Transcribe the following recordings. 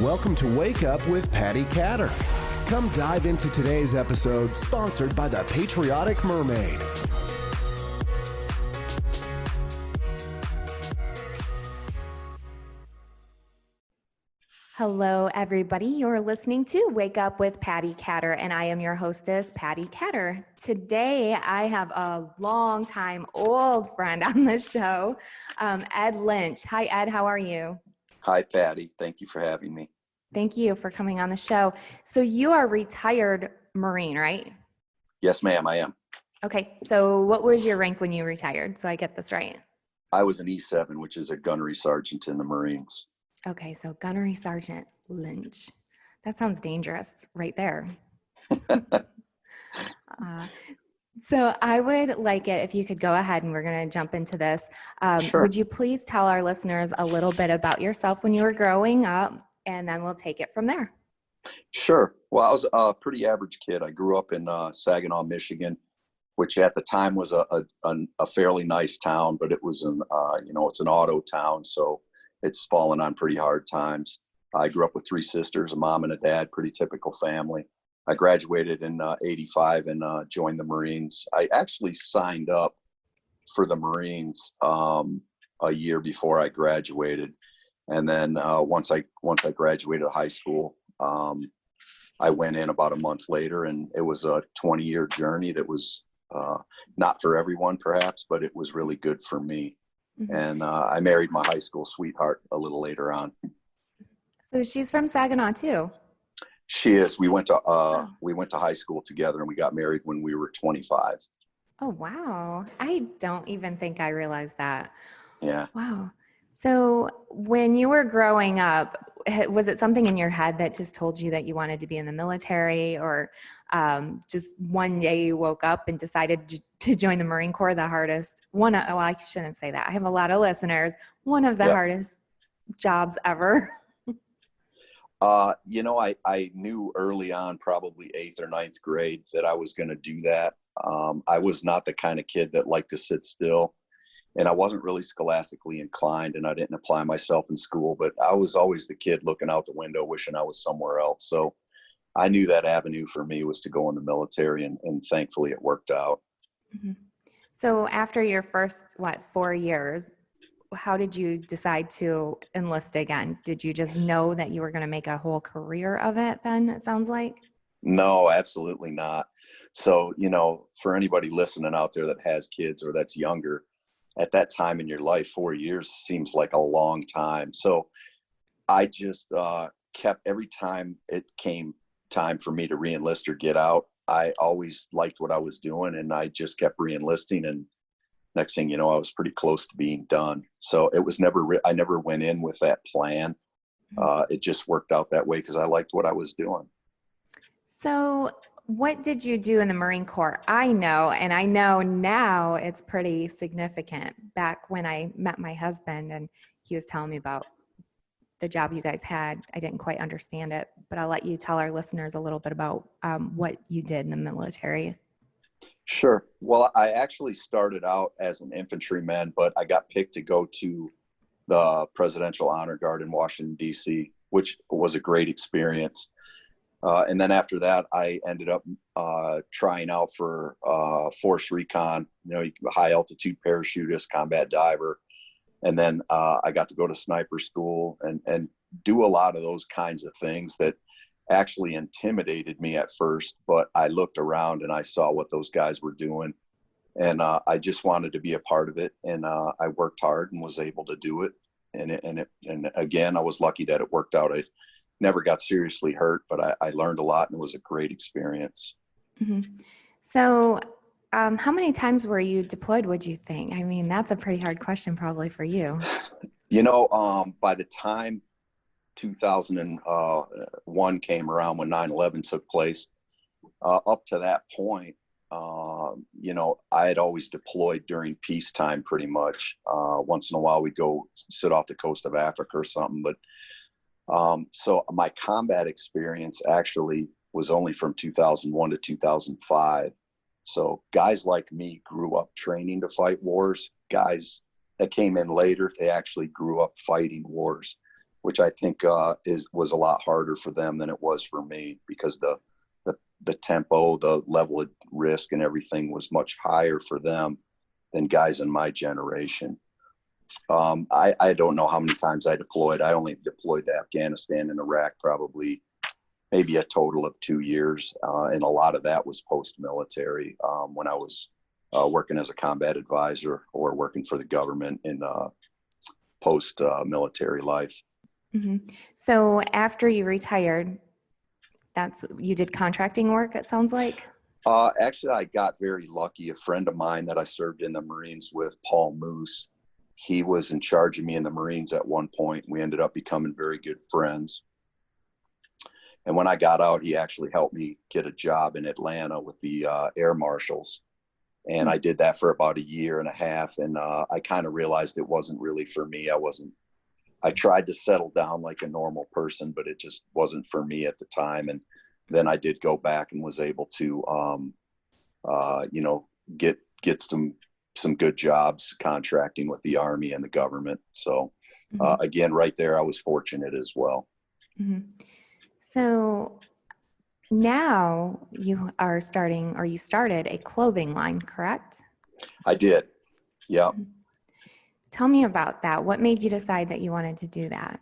Welcome to Wake Up with Patti Katter. Come dive into today's episode, sponsored by the Patriotic Mermaid. Hello, everybody. You're listening to Wake Up with Patti Katter, and I am your hostess, Patti Katter. Today, I have a longtime old friend on the show, Ed Lynch. Hi, Ed. How are you? Hi, Patti. Thank you for having me. Thank you for coming on the show. So you are a retired Marine, right? Yes, ma'am, I am. Okay. So what was your rank when you retired? So I get this right. I was an E7, which is a gunnery sergeant in the Marines. Okay. So Gunnery Sergeant Lynch. That sounds dangerous right there. So I would like it if you could go ahead, and we're going to jump into this. Sure. Would you please tell our listeners a little bit about yourself when you were growing up, and then we'll take it from there. Sure. Well, I was a pretty average kid. I grew up in Saginaw, Michigan, which at the time was a fairly nice town, but it was it's an auto town, so it's fallen on pretty hard times. I grew up with three sisters, a mom and a dad, pretty typical family. I graduated in 85 and joined the Marines. I actually signed up for the Marines a year before I graduated. And then once I graduated high school, I went in about a month later, and it was a 20-year journey that was not for everyone, perhaps, but it was really good for me. Mm-hmm. And I married my high school sweetheart a little later on. So she's from Saginaw too. She is. We went to high school together, and we got married when we were 25. Oh, wow. I don't even think I realized that. Yeah. Wow. So when you were growing up, was it something in your head that just told you that you wanted to be in the military, or just one day you woke up and decided to join the Marine Corps? I shouldn't say that. I have a lot of listeners. One of the hardest jobs ever. I knew early on, probably 8th or 9th grade, that I was going to do that. I was not the kind of kid that liked to sit still, and I wasn't really scholastically inclined, and I didn't apply myself in school, but I was always the kid looking out the window wishing I was somewhere else. So I knew that avenue for me was to go in the military, and thankfully it worked out. Mm-hmm. So after your first, 4 years, how did you decide to enlist again? Did you just know that you were going to make a whole career of it then, it sounds like? No, absolutely not. So, for anybody listening out there that has kids or that's younger, at that time in your life, 4 years seems like a long time. So I just kept, every time it came time for me to re-enlist or get out, I always liked what I was doing, and I just kept re-enlisting, and next thing you know, I was pretty close to being done. So it was I never went in with that plan. It just worked out that way because I liked what I was doing. So what did you do in the Marine Corps? I know now it's pretty significant. Back when I met my husband and he was telling me about the job you guys had, I didn't quite understand it, but I'll let you tell our listeners a little bit about what you did in the military. Sure. Well, I actually started out as an infantryman, but I got picked to go to the Presidential Honor Guard in Washington, D.C., which was a great experience. And then after that, I ended up trying out for Force Recon, high altitude parachutist, combat diver. And then I got to go to sniper school and do a lot of those kinds of things that actually intimidated me at first, but I looked around and I saw what those guys were doing, and I just wanted to be a part of it. And I worked hard and was able to do it. And again, I was lucky that it worked out. I never got seriously hurt, but I learned a lot, and it was a great experience. Mm-hmm. So how many times were you deployed, would you think? I mean, that's a pretty hard question probably for you. By the time 2001 came around, when 9/11 took place, up to that point, I had always deployed during peacetime pretty much. Once in a while we'd go sit off the coast of Africa or something, but so my combat experience actually was only from 2001 to 2005. So guys like me grew up training to fight wars. Guys that came in later, they actually grew up fighting wars, which I think was a lot harder for them than it was for me, because the tempo, the level of risk and everything was much higher for them than guys in my generation. I don't know how many times I deployed. I only deployed to Afghanistan and Iraq probably maybe a total of 2 years. And a lot of that was post-military, when I was working as a combat advisor or working for the government in post-military life. Mm-hmm. So after you retired, you did contracting work, it sounds like? Actually, I got very lucky. A friend of mine that I served in the Marines with, Paul Moose, he was in charge of me in the Marines at one point. We ended up becoming very good friends. And when I got out, he actually helped me get a job in Atlanta with the Air Marshals. And I did that for about 1.5 years. And I kind of realized it wasn't really for me. I tried to settle down like a normal person, but it just wasn't for me at the time. And then I did go back and was able to, get some good jobs contracting with the Army and the government. So again, right there, I was fortunate as well. Mm-hmm. So now you started a clothing line, correct? I did. Yeah. Tell me about that. What made you decide that you wanted to do that?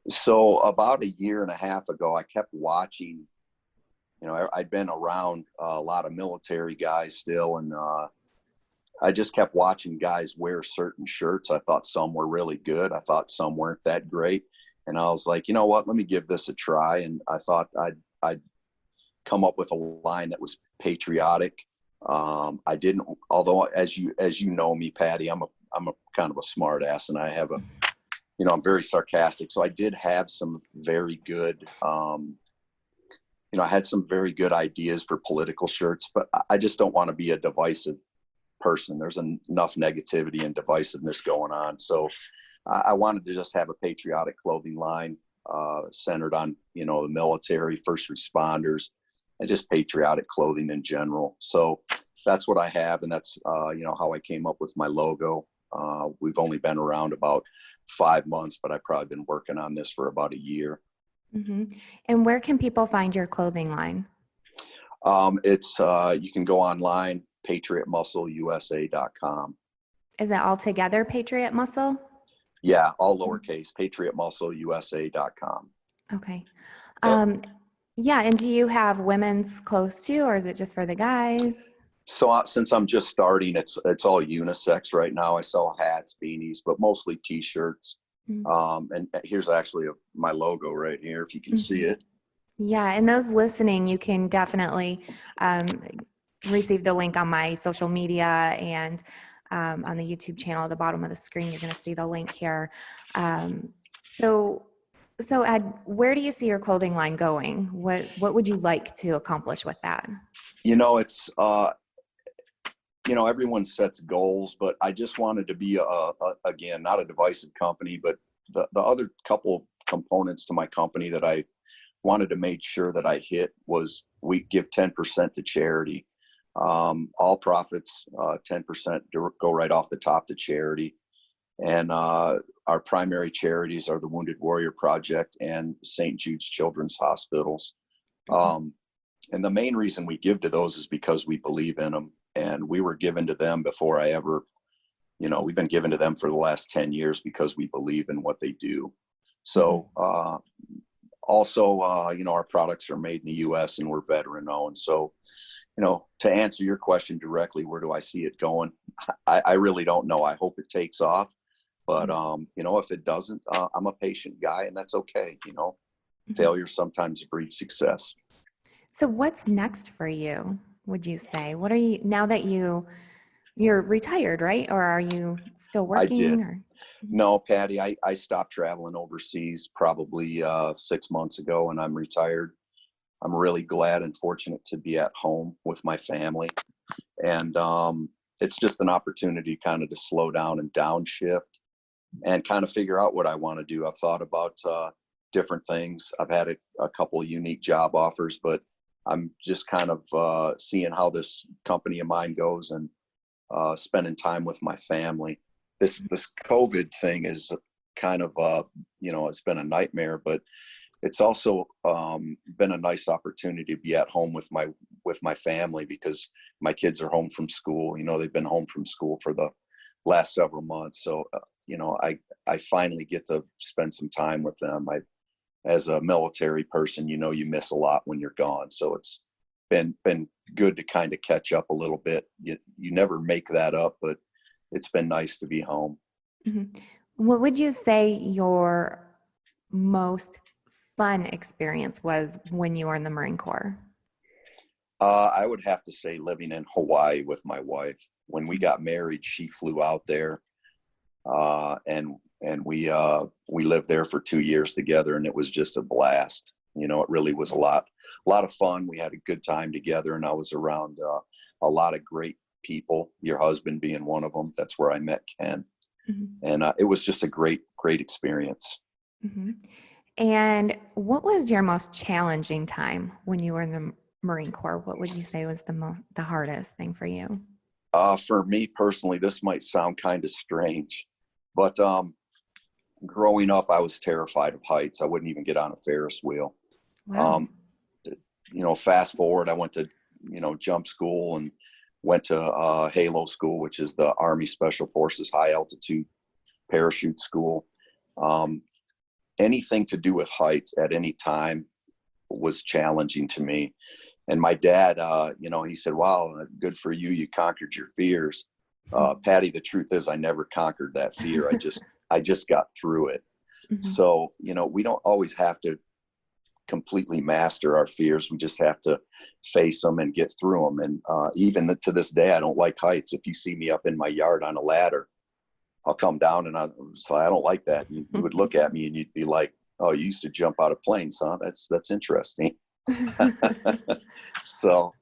So about 1.5 years ago, I kept watching, I'd been around a lot of military guys still. And I just kept watching guys wear certain shirts. I thought some were really good. I thought some weren't that great. And I was like, you know what, let me give this a try. And I thought I'd come up with a line that was patriotic. I didn't, although as you know me, Patti, I'm a kind of a smart ass, and I have I'm very sarcastic. So I did have some very good, I had some very good ideas for political shirts, but I just don't want to be a divisive person. There's enough negativity and divisiveness going on. So I wanted to just have a patriotic clothing line centered on, the military, first responders, and just patriotic clothing in general. So that's what I have. And that's, how I came up with my logo. We've only been around about 5 months, but I've probably been working on this for about 1 year. Mm-hmm. And where can people find your clothing line? It's you can go online, patriotmuscleusa.com. Is it all together, Patriot Muscle? Yeah, all lowercase, patriotmuscleusa.com. Okay. Yep. Yeah, and do you have women's clothes too, or is it just for the guys? So since I'm just starting, it's all unisex right now. I sell hats, beanies, but mostly T-shirts. Mm-hmm. And here's actually my logo right here, if you can see it. Yeah, and those listening, you can definitely receive the link on my social media and on the YouTube channel at the bottom of the screen. You're going to see the link here. So Ed, where do you see your clothing line going? What would you like to accomplish with that? It's everyone sets goals, but I just wanted to be again, not a divisive company, but the other couple components to my company that I wanted to make sure that I hit was we give 10% to charity. All profits, 10% go right off the top to charity. And our primary charities are the Wounded Warrior Project and St. Jude's Children's Hospitals. And the main reason we give to those is because we believe in them. And we were given to them before I ever, we've been given to them for the last 10 years because we believe in what they do. So also, our products are made in the U.S. and we're veteran owned. So, to answer your question directly, where do I see it going? I really don't know. I hope it takes off. But, if it doesn't, I'm a patient guy, and that's okay. Failure sometimes breeds success. So what's next for you, would you say? What are you, now that you're retired, right? Or are you still working? I did. Or? No, Patti, I stopped traveling overseas probably 6 months ago, and I'm retired. I'm really glad and fortunate to be at home with my family. And it's just an opportunity kind of to slow down and downshift and kind of figure out what I want to do. I've thought about different things. I've had a couple of unique job offers, but I'm just kind of seeing how this company of mine goes and spending time with my family. This COVID thing is kind of, it's been a nightmare, but it's also been a nice opportunity to be at home with my family, because my kids are home from school. They've been home from school for the last several months. So, I finally get to spend some time with them. As a military person, you miss a lot when you're gone. So it's been good to kind of catch up a little bit. You never make that up, but it's been nice to be home. Mm-hmm. What would you say your most fun experience was when you were in the Marine Corps? I would have to say living in Hawaii with my wife. When we got married, she flew out there, and we lived there for 2 years together, and it was just a blast. It really was a lot of fun. We had a good time together, and I was around a lot of great people, your husband being one of them. That's where I met Ken. Mm-hmm. And it was just a great experience. Mm-hmm. And what was your most challenging time when you were in the Marine Corps? What would you say was the hardest thing for you? For me personally, this might sound kind of strange, but growing up, I was terrified of heights. I wouldn't even get on a Ferris wheel. Wow. Fast forward, I went to, jump school and went to Halo School, which is the Army Special Forces High Altitude Parachute School. Anything to do with heights at any time was challenging to me. And my dad, he said, wow, good for you. You conquered your fears. Patti, the truth is I never conquered that fear. I just got through it. Mm-hmm. So, we don't always have to completely master our fears. We just have to face them and get through them. And even to this day, I don't like heights. If you see me up in my yard on a ladder, I'll come down and I don't like that. You would look at me and you'd be like, oh, you used to jump out of planes, huh? That's interesting. So,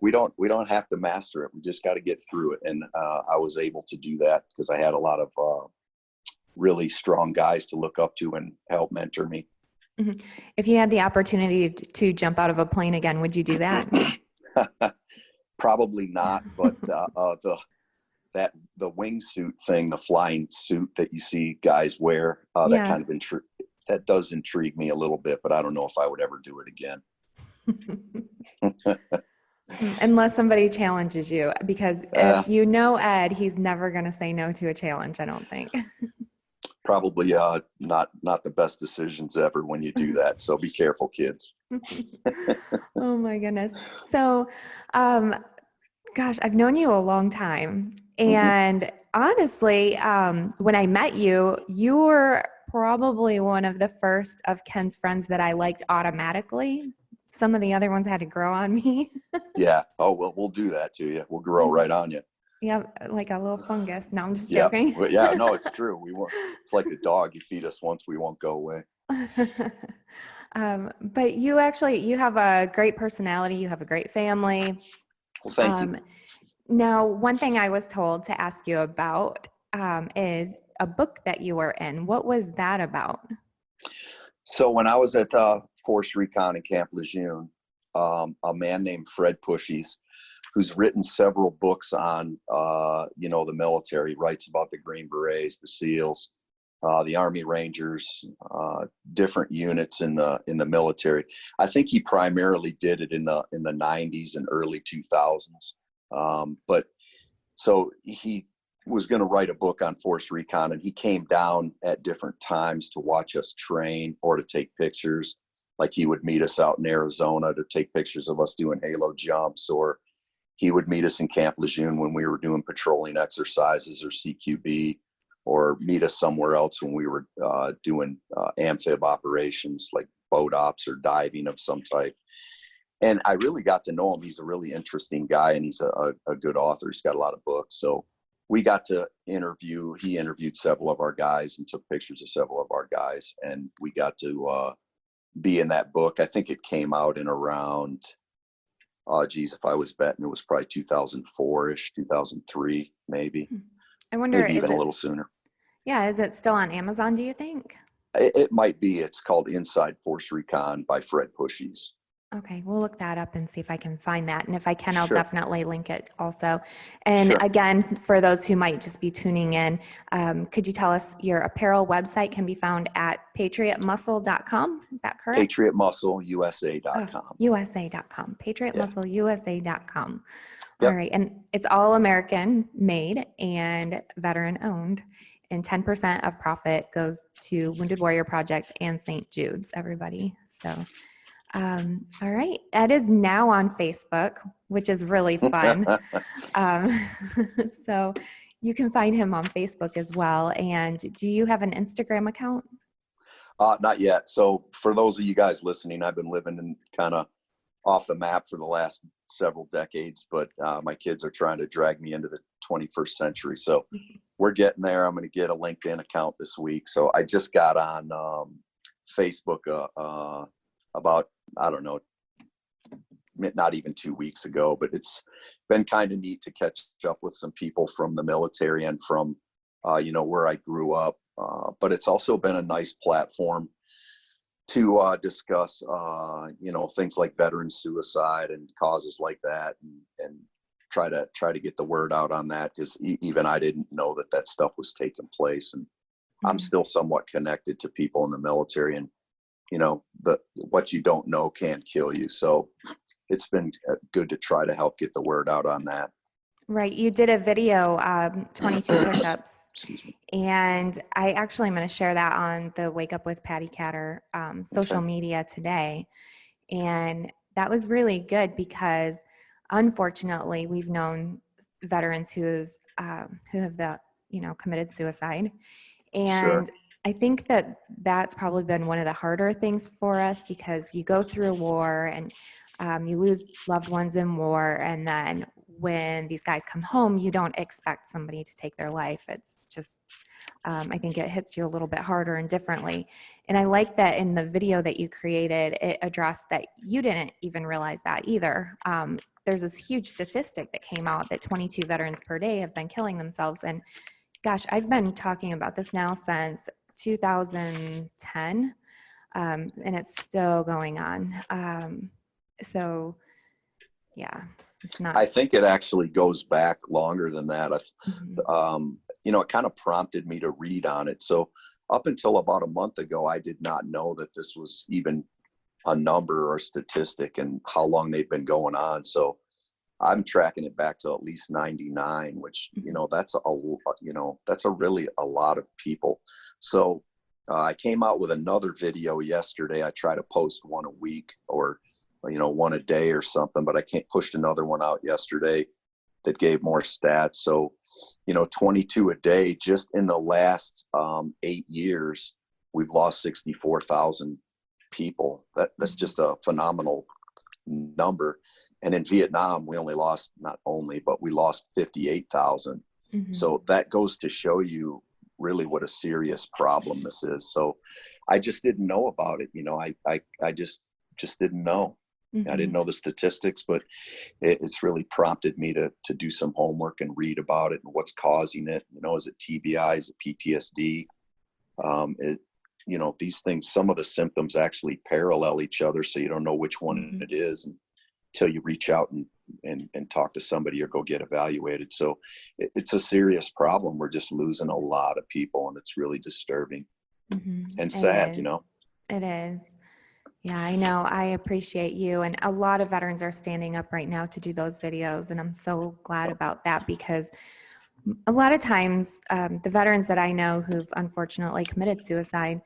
we don't have to master it. We just got to get through it. And I was able to do that because I had a lot of really strong guys to look up to and help mentor me. Mm-hmm. If you had the opportunity to jump out of a plane again, would you do that? Probably not, but the wingsuit thing, the flying suit that you see guys wear, that kind of that does intrigue me a little bit, but I don't know if I would ever do it again. Unless somebody challenges you, because if you know Ed, he's never going to say no to a challenge, I don't think. Probably not the best decisions ever when you do that. So be careful, kids. Oh my goodness. So, gosh, I've known you a long time. And honestly, when I met you, you were probably one of the first of Ken's friends that I liked automatically. Some of the other ones had to grow on me. Yeah. Oh, well, we'll do that to you. We'll grow right on you. Yeah, like a little fungus. No, I'm just joking. Well, yeah, no, it's true. We won't. It's like a dog. You feed us once, we won't go away. But you have a great personality. You have a great family. Well, thank you. Now, one thing I was told to ask you about is a book that you were in. What was that about? So when I was at Force Recon in Camp Lejeune, a man named Fred Pushies, who's written several books on, the military, writes about the Green Berets, the SEALs, the Army Rangers, different units in the military. I think he primarily did it in the 90s and early 2000s. But so he was going to write a book on Force Recon, and he came down at different times to watch us train or to take pictures. Like he would meet us out in Arizona to take pictures of us doing halo jumps, or he would meet us in Camp Lejeune when we were doing patrolling exercises or CQB, or meet us somewhere else when we were doing amphib operations like boat ops or diving of some type. And I really got to know him. He's a really interesting guy, and he's a good author. He's got a lot of books. So we got to he interviewed several of our guys and took pictures of several of our guys. And we got to be in that book. I think it came out in around, if I was betting, it was probably 2004-ish, 2003, maybe. I wonder, maybe even a little sooner. Yeah. Is it still on Amazon, do you think? It might be. It's called Inside Force Recon by Fred Pushies. Okay, we'll look that up and see if I can find that. And if I can, I'll Sure. definitely link it also. And Sure. again, for those who might just be tuning in, could you tell us your apparel website can be found at patriotmuscle.com? Is that correct? PatriotMuscleUSA.com. USA.com, Yeah. patriotmuscleusa.com. All Yep. right. And it's all American made and veteran owned. And 10% of profit goes to Wounded Warrior Project and St. Jude's, everybody. So, all right. Ed is now on Facebook, which is really fun. Um, so you can find him on Facebook as well. And do you have an Instagram account? Not yet. So for those of you guys listening, I've been living in kind of off the map for the last several decades, but my kids are trying to drag me into the 21st century. So we're getting there. I'm going to get a LinkedIn account this week. So I just got on Facebook about, I don't know, not even 2 weeks ago, but it's been kind of neat to catch up with some people from the military and from, where I grew up. But it's also been a nice platform to discuss, things like veteran suicide and causes like that, and try to get the word out on that, because even I didn't know that stuff was taking place, and I'm still somewhat connected to people in the military, and what you don't know can kill you. So it's been good to try to help get the word out on that. Right. You did a video, 22 push-ups. Excuse me. And I actually am going to share that on the Wake Up with Patti Katter social Okay. media today. And that was really good because unfortunately we've known veterans who have committed suicide. And Sure. I think that that's probably been one of the harder things for us, because you go through a war and you lose loved ones in war. And then when these guys come home, you don't expect somebody to take their life. It's just, I think it hits you a little bit harder and differently. And I like that in the video that you created, it addressed that you didn't even realize that either. There's this huge statistic that came out that 22 veterans per day have been killing themselves. And gosh, I've been talking about this now since 2010, and it's still going on. So yeah, it's not. I think it actually goes back longer than that. It kind of prompted me to read on it. So up until about a month ago, I did not know that this was even a number or statistic and how long they've been going on. So I'm tracking it back to at least 99, which, that's really a lot of people. So I came out with another video yesterday. I try to post one a week, or one a day or something, but I can't push another one out yesterday that gave more stats. So, 22 a day, just in the last 8 years, we've lost 64,000 people. That's just a phenomenal number. And in Vietnam, we lost 58,000. So that goes to show you really what a serious problem this is. So I just didn't know about it. I just didn't know. I didn't know the statistics, but it's really prompted me to do some homework and read about it and what's causing it. Is it TBI? Is it PTSD? These things, some of the symptoms actually parallel each other, so you don't know which one it is until you reach out and talk to somebody or go get evaluated. So it's a serious problem. We're just losing a lot of people, and it's really disturbing and sad. It is. Yeah, I know. I appreciate you. And a lot of veterans are standing up right now to do those videos. And I'm so glad about that, because a lot of times the veterans that I know who've unfortunately committed suicide,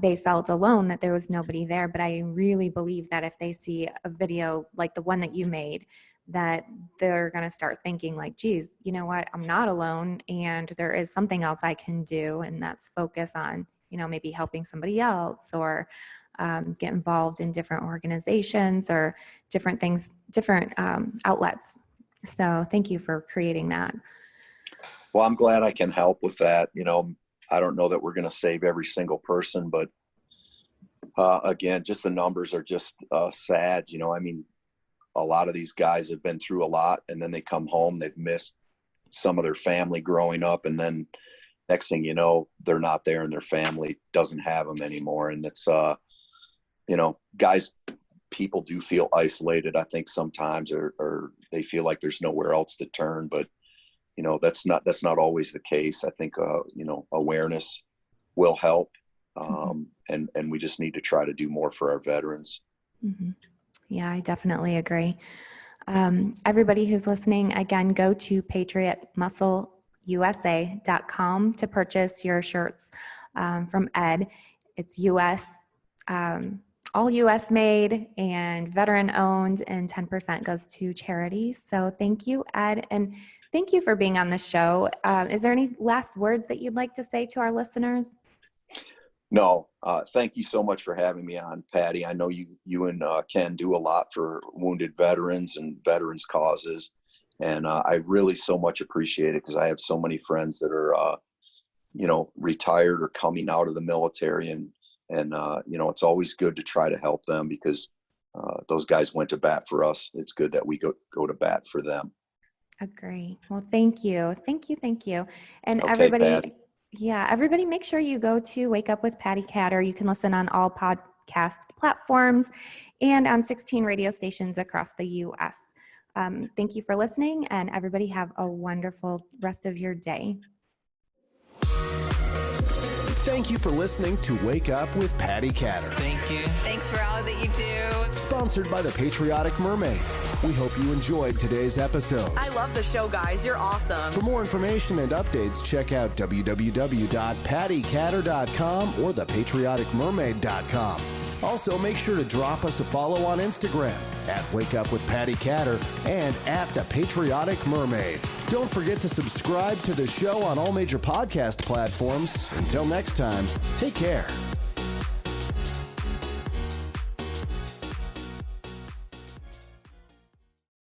they felt alone, that there was nobody there. But I really believe that if they see a video like the one that you made, that they're going to start thinking like, geez, you know what? I'm not alone. And there is something else I can do. And that's focus on, maybe helping somebody else, or get involved in different organizations or different things, different outlets. So thank you for creating that. Well, I'm glad I can help with that. I don't know that we're going to save every single person, but again, just the numbers are just sad. A lot of these guys have been through a lot, and then they come home, they've missed some of their family growing up, and then next thing you know, they're not there and their family doesn't have them anymore. And it's, guys people do feel isolated, I think sometimes, or they feel like there's nowhere else to turn, but that's not always the case. I think, awareness will help. And we just need to try to do more for our veterans. Mm-hmm. Yeah, I definitely agree. Everybody who's listening, again, go to patriotmuscleusa.com to purchase your shirts from Ed. It's all U.S. made and veteran owned, and 10% goes to charities. So thank you, Ed, and thank you for being on the show. Is there any last words that you'd like to say to our listeners? No, thank you so much for having me on, Patti. I know you and Ken do a lot for wounded veterans and veterans causes, and I really so much appreciate it, because I have so many friends that are, retired or coming out of the military, and it's always good to try to help them, because those guys went to bat for us. It's good that we go to bat for them. Agree. Well, thank you. And Okay, everybody. Patti. Yeah, everybody make sure you go to Wake Up with Patti Katter. You can listen on all podcast platforms and on 16 radio stations across the U.S. Thank you for listening, and everybody have a wonderful rest of your day. Thank you for listening to Wake Up with Patti Katter. Thank you. Thanks for all that you do. Sponsored by the Patriotic Mermaid. We hope you enjoyed today's episode. I love the show, guys. You're awesome. For more information and updates, check out www.pattikatter.com or thepatrioticmermaid.com. Also, make sure to drop us a follow on Instagram at Wake Up with Patti Katter and at The Patriotic Mermaid. Don't forget to subscribe to the show on all major podcast platforms. Until next time, take care.